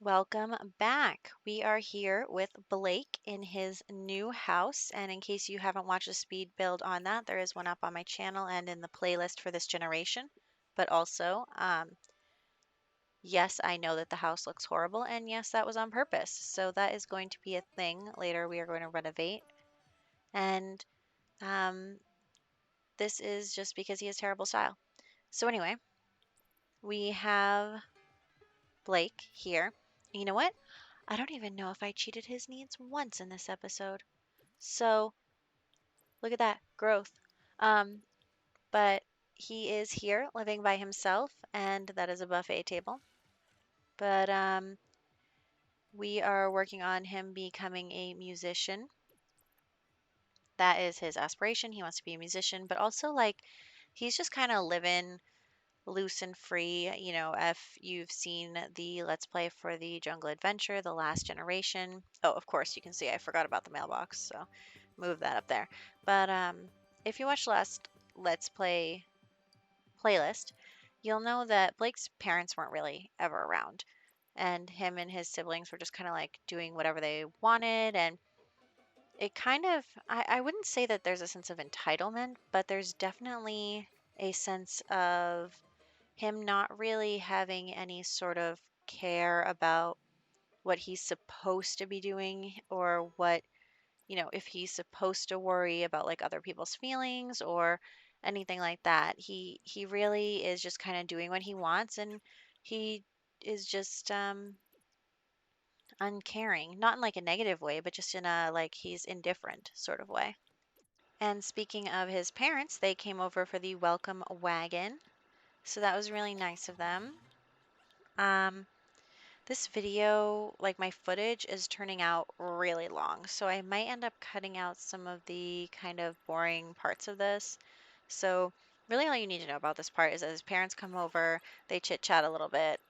Welcome back. We are here with Blake in his new house. And in case you haven't watched a speed build on that, there is one up on my channel and in the playlist for this generation. But also, yes, I know that the house looks horrible, and yes, that was on purpose. So that is going to be a thing later. We are going to renovate. And um, this is just because he has terrible style. So, anyway, we have Blake here. You know what? I don't even know if I cheated his needs once in this episode. So look at that growth. Um, but he is here living by himself, and that is a buffet table. But we are working on him becoming a musician. That is his aspiration. He wants to be a musician, but also like he's just kind of living loose and free. If you've seen the Let's Play for the Jungle Adventure, The Last Generation. Oh, of course, you can see I forgot about the mailbox, so move that up there. But if you watch last Let's Play playlist, you'll know that Blake's parents weren't really ever around. And him and his siblings were just kind of like doing whatever they wanted. And it kind of, I wouldn't say that there's a sense of entitlement, but there's definitely a sense of him not really having any sort of care about what he's supposed to be doing or if he's supposed to worry about like other people's feelings or anything like that. He really is just kind of doing what he wants, and he is just uncaring, not in like a negative way, but just in a like he's indifferent sort of way. And speaking of his parents, they came over for the welcome wagon. So that was really nice of them. Um, This video, like my footage, is turning out really long, so I might end up cutting out some of the kind of boring parts of this. So really all you need to know about this part is that his parents come over, they chit chat a little bit,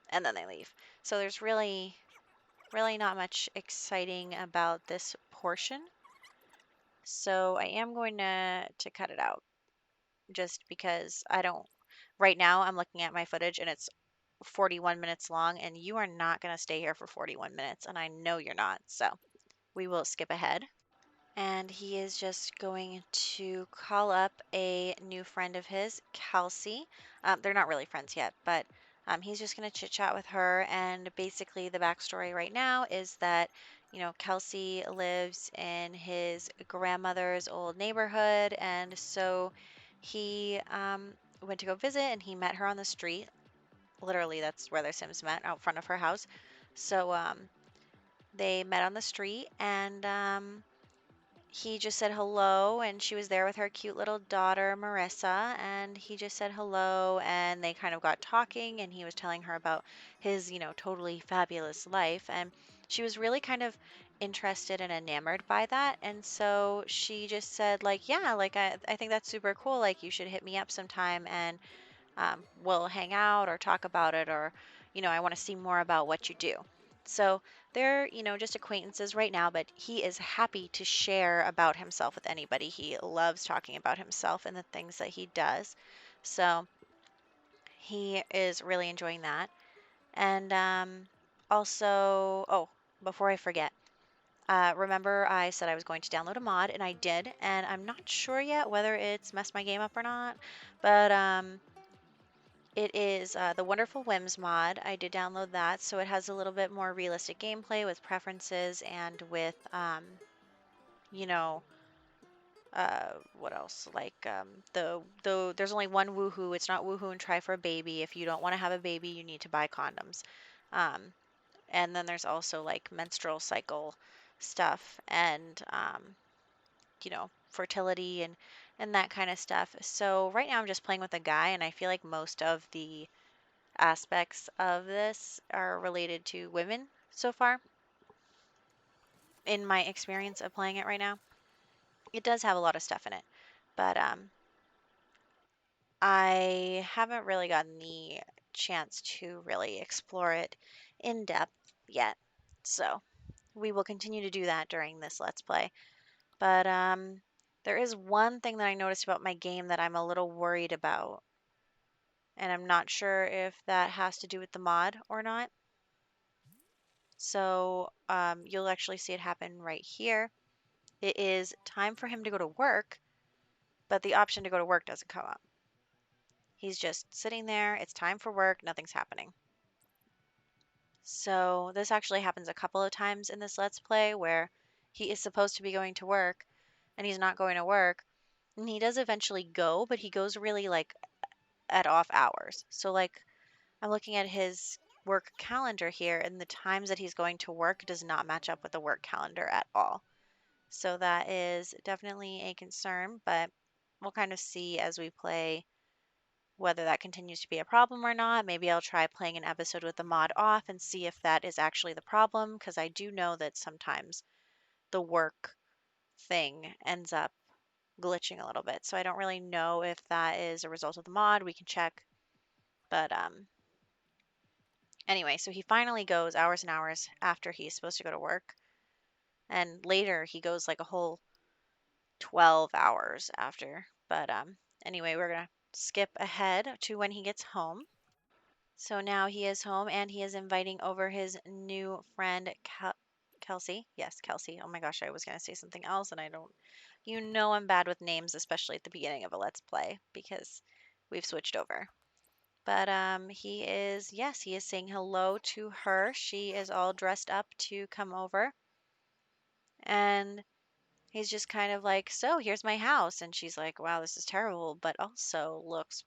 and then they leave. So there's really not much exciting about this portion. So I am going to cut it out just because I don't right now I'm looking at my footage and it's 41 minutes long, and you are not going to stay here for 41 minutes, and I know you're not. So we will skip ahead. And he is just going to call up a new friend of his, Kelsey. They're not really friends yet, but he's just going to chit chat with her. And basically, the backstory right now is that, Kelsey lives in his grandmother's old neighborhood. And so he went to go visit and he met her on the street. Literally, that's where their Sims met, out front of her house. So they met on the street, and he just said hello, and she was there with her cute little daughter, Marissa, and he just said hello, and they kind of got talking, and he was telling her about his, totally fabulous life, and she was really kind of interested and enamored by that, and so she just said, like, yeah, like, I think that's super cool, like, you should hit me up sometime, and we'll hang out or talk about it, or, I want to see more about what you do. So they're, just acquaintances right now, but he is happy to share about himself with anybody. He loves talking about himself and the things that he does. So he is really enjoying that. And also, oh, before I forget, remember I said I was going to download a mod, and I did, and I'm not sure yet whether it's messed my game up or not, but it is the Wonderful Whims mod. I did download that, so it has a little bit more realistic gameplay with preferences and with, you know, what else? Like there's only one woohoo. It's not woohoo and try for a baby. If you don't want to have a baby, you need to buy condoms. Um, and then there's also like menstrual cycle stuff and fertility and that kind of stuff. So right now I'm just playing with a guy, and I feel like most of the aspects of this are related to women so far in my experience of playing it right now. It does have a lot of stuff in it, but I haven't really gotten the chance to really explore it in depth yet. So we will continue to do that during this Let's Play. But there is one thing that I noticed about my game that I'm a little worried about, and I'm not sure if that has to do with the mod or not. So you'll actually see it happen right here. It is time for him to go to work, but the option to go to work doesn't come up. He's just sitting there. It's time for work. Nothing's happening. So this actually happens a couple of times in this Let's Play where he is supposed to be going to work and he's not going to work. And he does eventually go, but he goes really like at off hours. So like I'm looking at his work calendar here and the times that he's going to work does not match up with the work calendar at all. So that is definitely a concern, but we'll kind of see as we play whether that continues to be a problem or not. Maybe I'll try playing an episode with the mod off and see if that is actually the problem, because I do know that sometimes the work thing ends up glitching a little bit. So I don't really know if that is a result of the mod. We can check. But anyway, so he finally goes hours and hours after he's supposed to go to work. And later he goes like a whole 12 hours after. But anyway, we're going to skip ahead to when he gets home. So now he is home and he is inviting over his new friend, Kelsey. Yes, Kelsey. Oh my gosh, I was going to say something else and I don't. You know I'm bad with names, especially at the beginning of a Let's Play because we've switched over. But he is, yes, he is saying hello to her. She is all dressed up to come over. And he's just kind of like, so here's my house. And she's like, wow, this is terrible, but also looks,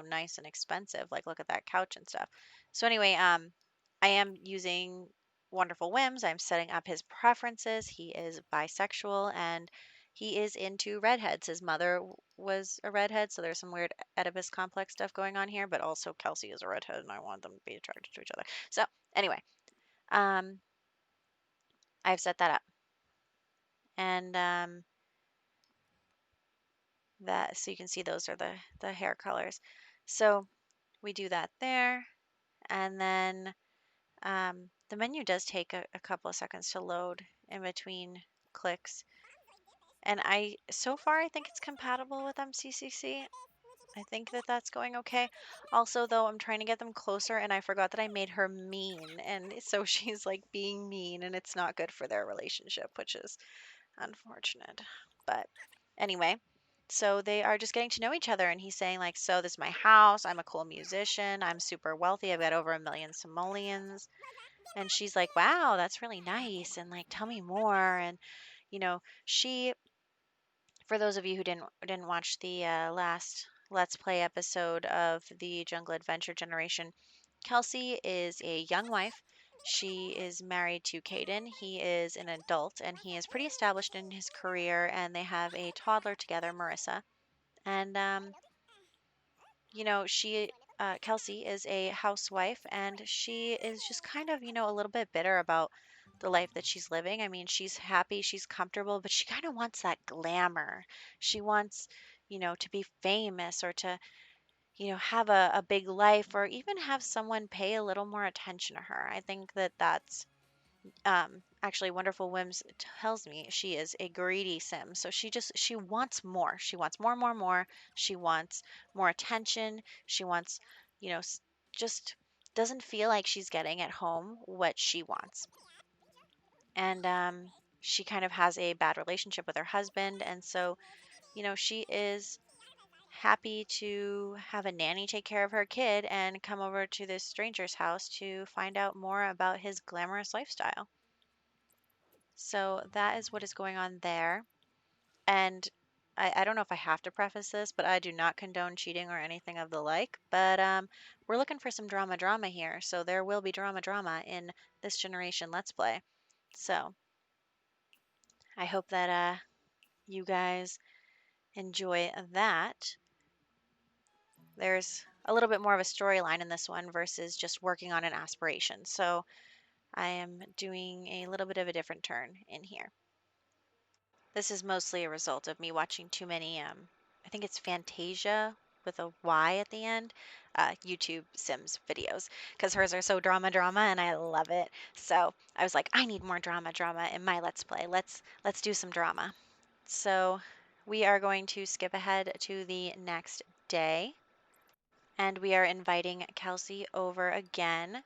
nice and expensive. Like, look at that couch and stuff. So anyway, I am using Wonderful Whims. I'm setting up his preferences. He is bisexual and he is into redheads. His mother was a redhead, so there's some weird Oedipus complex stuff going on here, but also Kelsey is a redhead and I want them to be attracted to each other. So anyway, um, I've set that up. And that so you can see those are the hair colors. So we do that there, and then the menu does take a couple of seconds to load in between clicks. And so far I think it's compatible with MCCC. I think that that's going okay. Also, though, I'm trying to get them closer, and I forgot that I made her mean, and so she's like being mean, and it's not good for their relationship, which is unfortunate. But anyway, so they are just getting to know each other, and he's saying like, so this is my house. I'm a cool musician. I'm super wealthy. I've got over 1 million simoleons. And she's like, wow, that's really nice. And like, tell me more. And she, for those of you who didn't watch the last Let's Play episode of the Jungle Adventure Generation, Kelsey is a young wife. She is married to Caden. He is an adult and he is pretty established in his career, and they have a toddler together, Marissa. And she Kelsey is a housewife and she is just kind of, a little bit bitter about the life that she's living. I mean, she's happy, she's comfortable, but she kind of wants that glamour. She wants, to be famous or to, have a big life or even have someone pay a little more attention to her. I think that that's actually Wonderful Whims tells me she is a greedy sim. So she wants more. She wants more, more, more. She wants more attention. She wants, just doesn't feel like she's getting at home what she wants. And she kind of has a bad relationship with her husband. And so, she is happy to have a nanny take care of her kid and come over to this stranger's house to find out more about his glamorous lifestyle. So that is what is going on there. And I don't know if I have to preface this, but I do not condone cheating or anything of the like. But we're looking for some drama here. So there will be drama in this generation Let's Play. So I hope that you guys enjoy that. There's a little bit more of a storyline in this one versus just working on an aspiration. So I am doing a little bit of a different turn in here. This is mostly a result of me watching too many, I think it's Fantasia with a Y at the end, YouTube Sims videos, because hers are so drama and I love it. So I was like, I need more drama in my Let's Play. Let's do some drama. So we are going to skip ahead to the next day, and we are inviting Kelsey over again.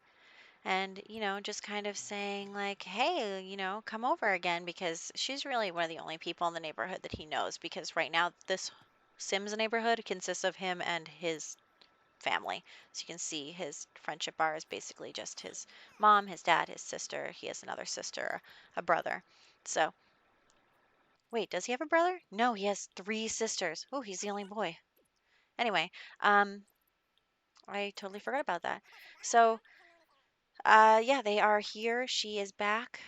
and, just kind of saying, like, hey, come over again because she's really one of the only people in the neighborhood that he knows because right now this Sims neighborhood consists of him and his family. So you can see his friendship bar is basically just his mom, his dad, his sister. He has another sister, a brother. So, wait, does he have a brother? No, he has three sisters. Oh, he's the only boy. Anyway, um, I totally forgot about that. So, yeah, they are here. She is back.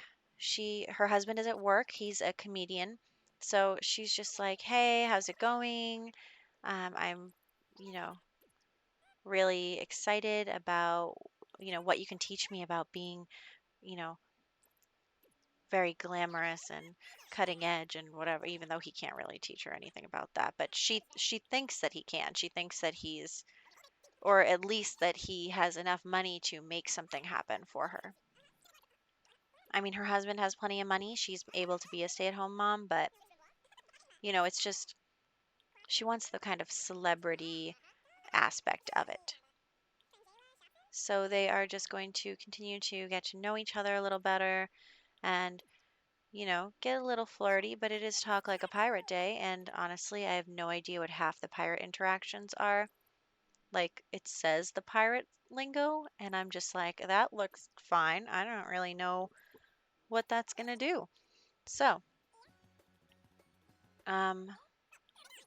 Her husband is at work. He's a comedian. So she's just like, "Hey, how's it going? I'm, you know, really excited about, what you can teach me about being, you know, very glamorous and cutting edge and whatever, even though he can't really teach her anything about that. But she thinks that he can. She thinks that he's or at least that he has enough money to make something happen for her. I mean, her husband has plenty of money. She's able to be a stay-at-home mom, but it's just she wants the kind of celebrity aspect of it. So they are just going to continue to get to know each other a little better and, get a little flirty, but it is talk like a pirate day. And honestly, I have no idea what half the pirate interactions are. Like it says the pirate lingo, and I'm just like, that looks fine. I don't really know what that's going to do. So, um,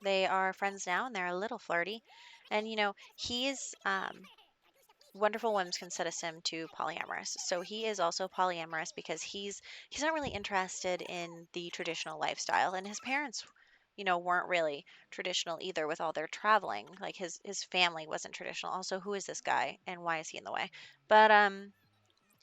they are friends now and they're a little flirty. And, he's Wonderful Whims consider him to polyamorous. So he is also polyamorous because he's not really interested in the traditional lifestyle and his parents weren't really traditional either with all their traveling. Like his family wasn't traditional. Also, who is this guy and why is he in the way? But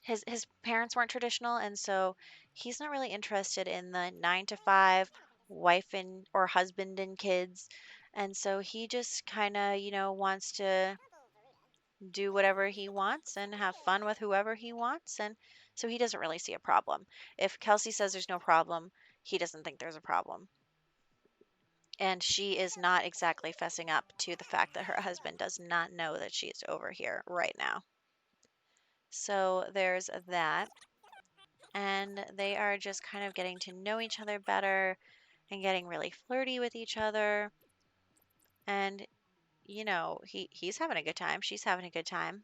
his parents weren't traditional and so he's not really interested in the 9 to 5 wife and or husband and kids. And so he just kind of, wants to do whatever he wants and have fun with whoever he wants. And so he doesn't really see a problem. If Kelsey says there's no problem, he doesn't think there's a problem. And she is not exactly fessing up to the fact that her husband does not know that she's over here right now. So there's that. And they are just kind of getting to know each other better and getting really flirty with each other. And, he's having a good time. She's having a good time.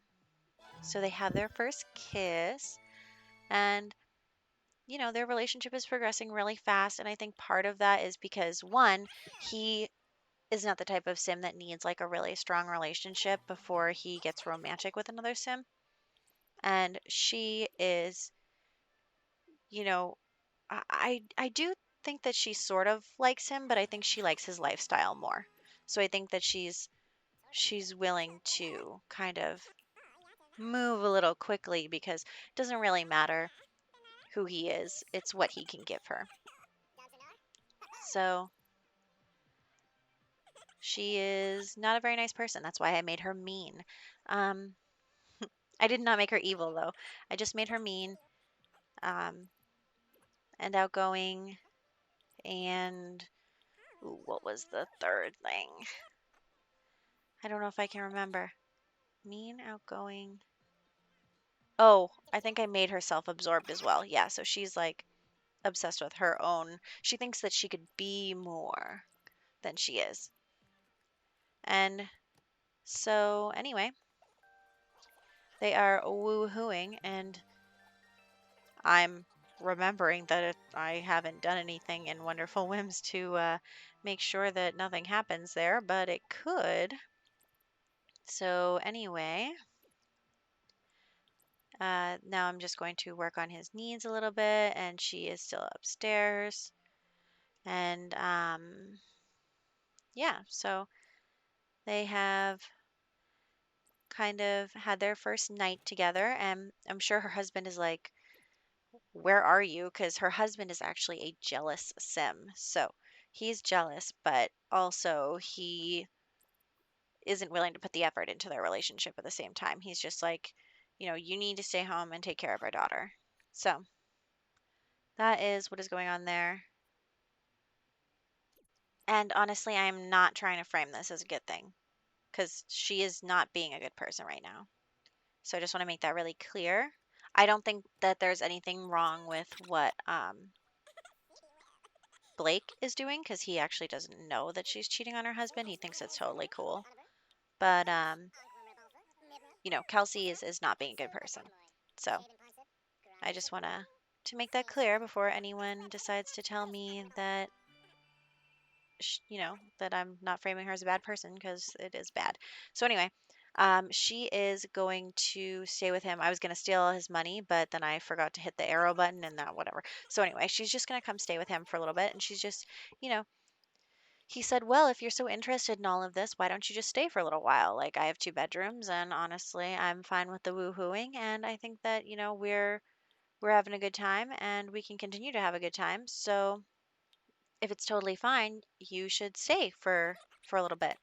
So they have their first kiss. And their relationship is progressing really fast. And I think part of that is because, one, he is not the type of sim that needs like a really strong relationship before he gets romantic with another sim. And she is, you know, I do think that she sort of likes him, but I think she likes his lifestyle more. So I think that she's willing to kind of move a little quickly because it doesn't really matter who he is, it's what he can give her. So she is not a very nice person. That's why I made her mean. Um, I did not make her evil though. I just made her mean, um, and outgoing. And ooh, what was the third thing? I don't know if I can remember. Mean, outgoing. Oh, I think I made her self-absorbed as well. Yeah, so she's like obsessed with her own. She thinks that she could be more than she is. And so, anyway, they are woo-hooing, and I'm remembering that I haven't done anything in Wonderful Whims to make sure that nothing happens there, but it could. So, anyway, now I'm just going to work on his needs a little bit, and she is still upstairs. And yeah, so they have kind of had their first night together, and I'm sure her husband is like, where are you? Because her husband is actually a jealous sim. So he's jealous, but also he isn't willing to put the effort into their relationship at the same time. He's just like, you need to stay home and take care of our daughter. So that is what is going on there. And honestly, I'm not trying to frame this as a good thing because she is not being a good person right now. So I just want to make that really clear. I don't think that there's anything wrong with what Blake is doing because he actually doesn't know that she's cheating on her husband. He thinks it's totally cool. But Kelsey is not being a good person. So I just want to make that clear before anyone decides to tell me that that I'm not framing her as a bad person because it is bad. So anyway, she is going to stay with him. I was going to steal his money, but then I forgot to hit the arrow button and that whatever. So anyway, she's just going to come stay with him for a little bit, and she's just, you know, he said, "Well, if you're so interested in all of this, why don't you just stay for a little while? Like, I have two bedrooms, and honestly, I'm fine with the woo-hooing, and I think that, we're having a good time, and we can continue to have a good time. So, if it's totally fine, you should stay for a little bit."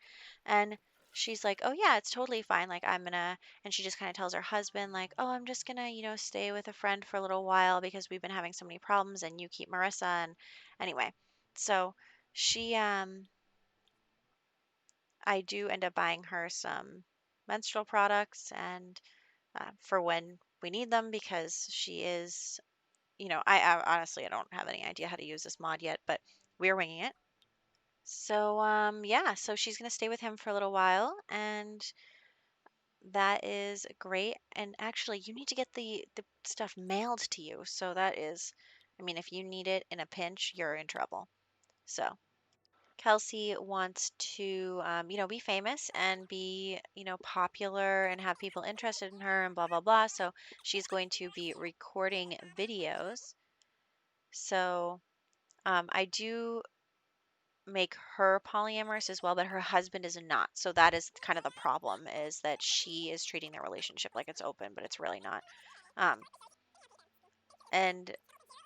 And she's like, "Oh yeah, it's totally fine. Like, I'm gonna," and she just kind of tells her husband, like, "Oh, I'm just gonna, stay with a friend for a little while because we've been having so many problems, and you keep Marissa." And anyway, so she I do end up buying her some menstrual products and for when we need them because she is, I honestly I don't have any idea how to use this mod yet, but we're winging it. So yeah, so she's gonna stay with him for a little while, and that is great. And actually, you need to get the stuff mailed to you. So that is, I mean, if you need it in a pinch, you're in trouble. So. Kelsey wants to, be famous and be, popular and have people interested in her and blah, blah, blah. So she's going to be recording videos. So I do make her polyamorous as well, but her husband is not. So that is kind of the problem is that she is treating their relationship like it's open, but it's really not. Um, and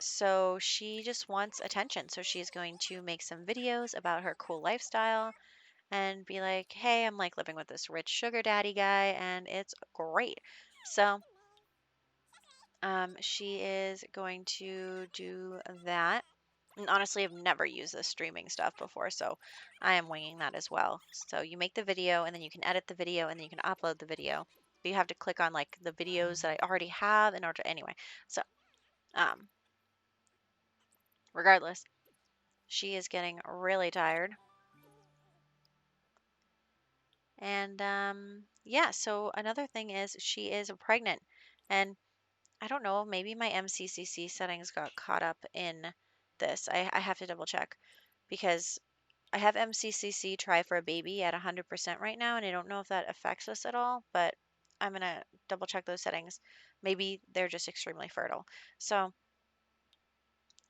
so she just wants attention. So she's going to make some videos about her cool lifestyle and be like, "Hey, I'm like living with this rich sugar daddy guy, and it's great." So, she is going to do that. And honestly, I've never used this streaming stuff before, so I am winging that as well. So you make the video, and then you can edit the video, and then you can upload the video. But you have to click on like the videos that I already have in order. Anyway, so um, regardless, she is getting really tired. And yeah, so another thing is she is pregnant. And I don't know, maybe my MCCC settings got caught up in this. I have to double check because I have MCCC try for a baby at 100% right now, and I don't know if that affects us at all, but I'm going to double check those settings. Maybe they're just extremely fertile. So,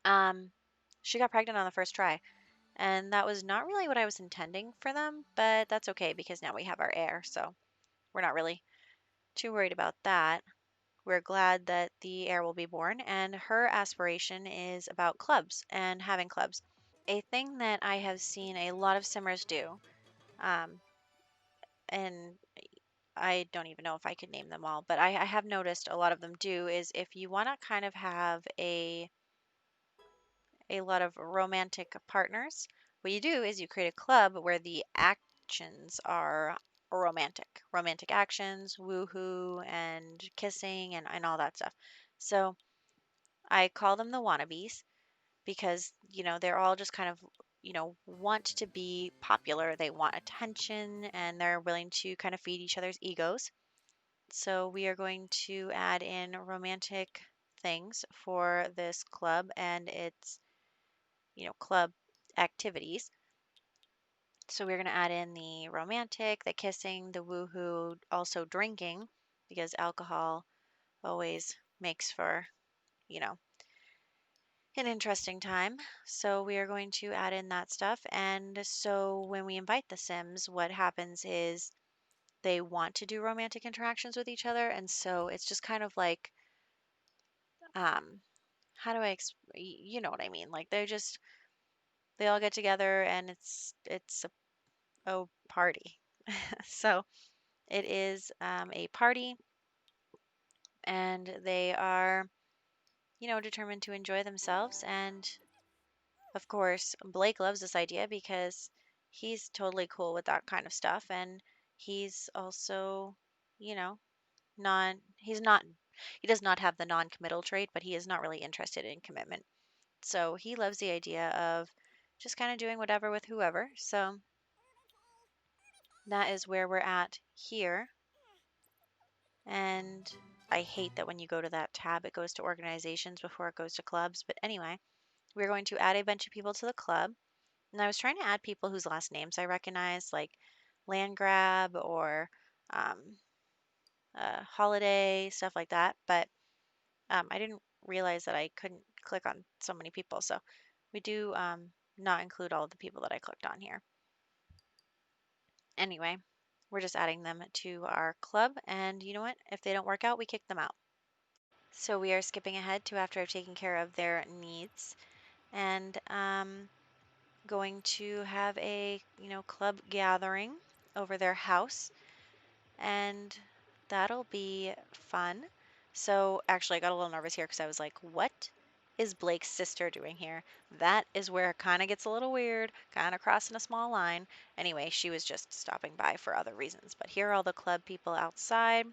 um, she got pregnant on the first try, and that was not really what I was intending for them, but that's okay because now we have our heir, so we're not really too worried about that. We're glad that the heir will be born, and her aspiration is about clubs and having clubs. A thing that I have seen a lot of simmers do, um, and I don't even know if I could name them all, but I have noticed a lot of them do, is if you want to kind of have a lot of romantic partners, what you do is you create a club where the actions are romantic actions, woohoo, and kissing, and all that stuff. So I call them the wannabes because, they're all just kind of, want to be popular. They want attention and they're willing to kind of feed each other's egos. So we are going to add in romantic things for this club and its, club activities. So we're going to add in the romantic, the kissing, the woohoo, also drinking because alcohol always makes for, you know, an interesting time. So we are going to add in that stuff. And so when we invite the Sims, what happens is they want to do romantic interactions with each other. And so it's just kind of like, um, how do you know what I mean? Like they all get together and it's a party. So it is a party and they are, determined to enjoy themselves. And of course, Blake loves this idea because he's totally cool with that kind of stuff. And he's also, you know, he's not. He does not have the non-committal trait, but he is not really interested in commitment. So he loves the idea of just kind of doing whatever with whoever. So that is where we're at here. And I hate that when you go to that tab, it goes to organizations before it goes to clubs. But anyway, we're going to add a bunch of people to the club. And I was trying to add people whose last names I recognize, like Landgrab or um, Holiday, stuff like that. But I didn't realize that I couldn't click on so many people. So we do not include all of the people that I clicked on here. Anyway, we're just adding them to our club. And you know what? If they don't work out, we kick them out. So we are skipping ahead to after I've taken care of their needs and going to have a, club gathering over their house, and that'll be fun. So actually, I got a little nervous here because I was like, what is Blake's sister doing here? That is where it kind of gets a little weird, kind of crossing a small line. Anyway, she was just stopping by for other reasons. But here are all the club people outside,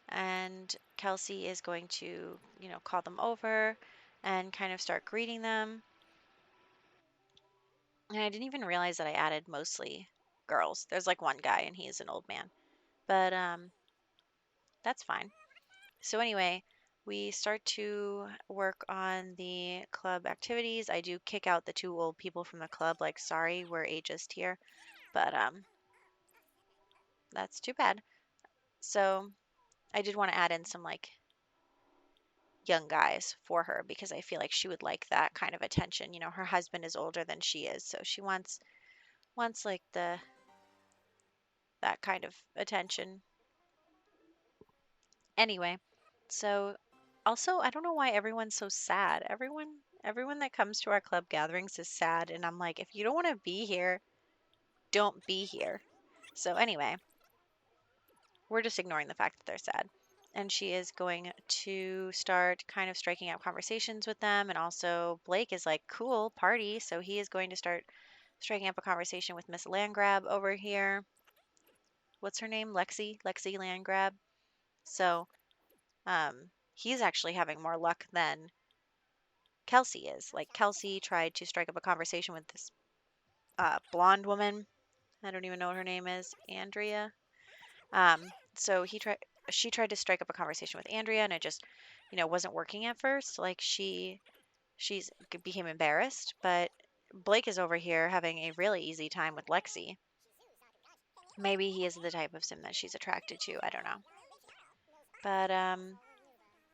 and Kelsey is going to, call them over and kind of start greeting them. And I didn't even realize that I added mostly girls. There's like one guy and he's an old man. But that's fine. So anyway, we start to work on the club activities. I do kick out the two old people from the club, like, sorry, we're ageist here. But that's too bad. So I did want to add in some like young guys for her because I feel like she would like that kind of attention. Her husband is older than she is, so she wants like the that kind of attention. Anyway, so also I don't know why everyone's so sad. Everyone that comes to our club gatherings is sad, and I'm like, if you don't want to be here, don't be here. So anyway, we're just ignoring the fact that they're sad. And she is going to start kind of striking out conversations with them. And also, Blake is like, cool, party. So he is going to start striking up a conversation with Miss Landgrab over here. What's her name? Lexi Landgrab. So he's actually having more luck than Kelsey is. Like, Kelsey tried to strike up a conversation with this blonde woman. I don't even know what her name is. Andrea. So she tried to strike up a conversation with Andrea, and it just, wasn't working at first. Like, she's became embarrassed, but Blake is over here having a really easy time with Lexi. Maybe he is the type of sim that she's attracted to. I don't know. But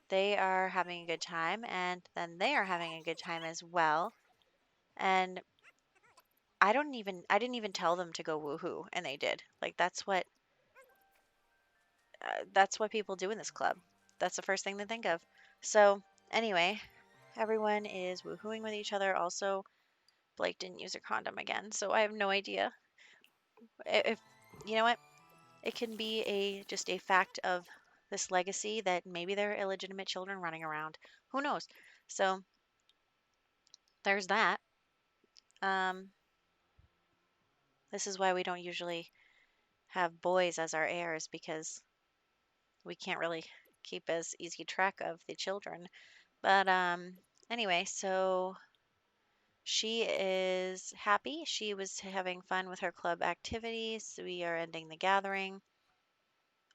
they are having a good time, and then they are having a good time as well. And I didn't even tell them to go woohoo, and they did. Like, that's what people do in this club. That's the first thing they think of. So anyway, everyone is woohooing with each other. Also, Blake didn't use a condom again, so I have no idea if you know what. It can be just a fact of this legacy that maybe there are illegitimate children running around. Who knows? So there's that. Um, this is why we don't usually have boys as our heirs because we can't really keep as easy track of the children. But anyway, so she is happy. She was having fun with her club activities. We are ending the gathering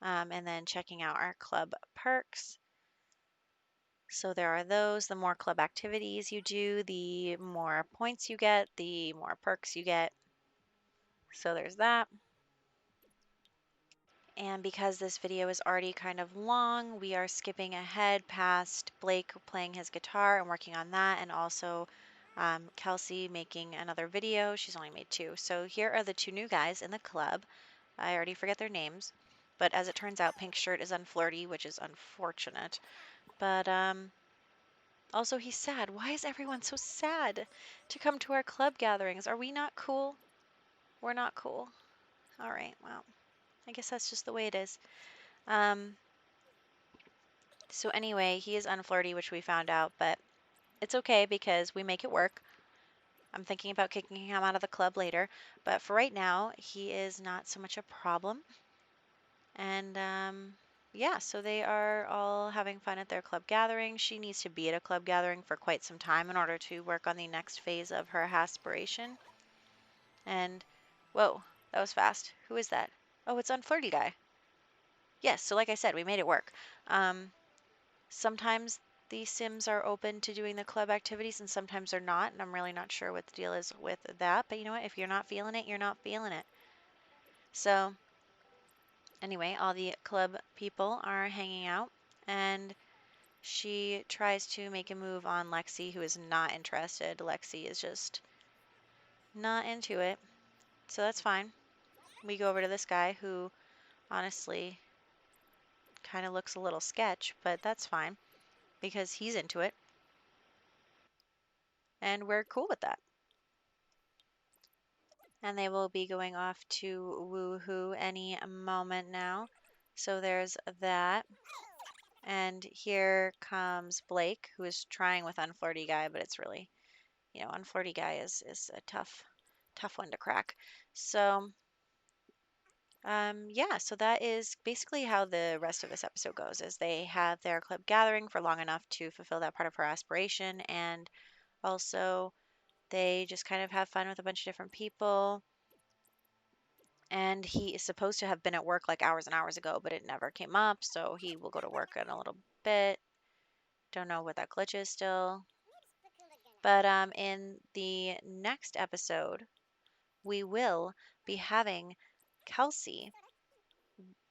and then checking out our club perks. So there are those. The more club activities you do, the more points you get, the more perks you get. So there's that. And because this video is already kind of long, we are skipping ahead past Blake playing his guitar and working on that, and also Kelsey making another video. She's only made two. So here are the two new guys in the club. I already forget their names, but as it turns out, Pink Shirt is unflirty, which is unfortunate. But also he's sad. Why is everyone so sad to come to our club gatherings? Are we not cool? We're not cool. All right, well, I guess that's just the way it is. Um, so anyway, he is unflirty, which we found out, but it's okay because we make it work. I'm thinking about kicking him out of the club later, but for right now, he is not so much a problem. And yeah, so they are all having fun at their club gathering. She needs to be at a club gathering for quite some time in order to work on the next phase of her aspiration. And whoa, that was fast. Who is that? Oh, it's Unflirty Guy. Yes, so like I said, we made it work. Um, Sometimes the Sims are open to doing the club activities and sometimes they're not, and I'm really not sure what the deal is with that. But you know what? If you're not feeling it, you're not feeling it. So anyway, all the club people are hanging out, and she tries to make a move on Lexi, who is not interested. Lexi is just not into it. So that's fine. We go over to this guy who honestly kind of looks a little sketch, but that's fine because he's into it and we're cool with that. And they will be going off to Woohoo any moment now. So there's that. And here comes Blake, who is trying with Unflirty Guy, but it's really, Unflirty Guy is a tough one to crack. So yeah, so that is basically how the rest of this episode goes, is they have their club gathering for long enough to fulfill that part of her aspiration, and also they just kind of have fun with a bunch of different people. And he is supposed to have been at work like hours and hours ago, but it never came up, so he will go to work in a little bit. Don't know what that glitch is still. But in the next episode, we will be having Kelsey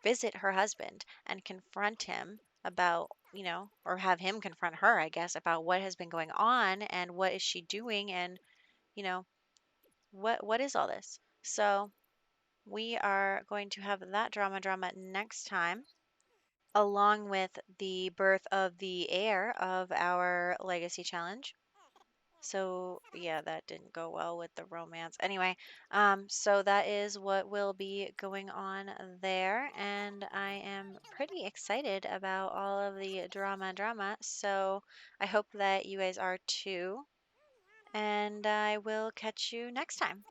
visit her husband and confront him about, or have him confront her, I guess, about what has been going on and what is she doing and, you know, what is all this? So we are going to have that drama next time, along with the birth of the heir of our legacy challenge. So yeah, that didn't go well with the romance. Anyway, so that is what will be going on there, and I am pretty excited about all of the drama. So I hope that you guys are too, and I will catch you next time.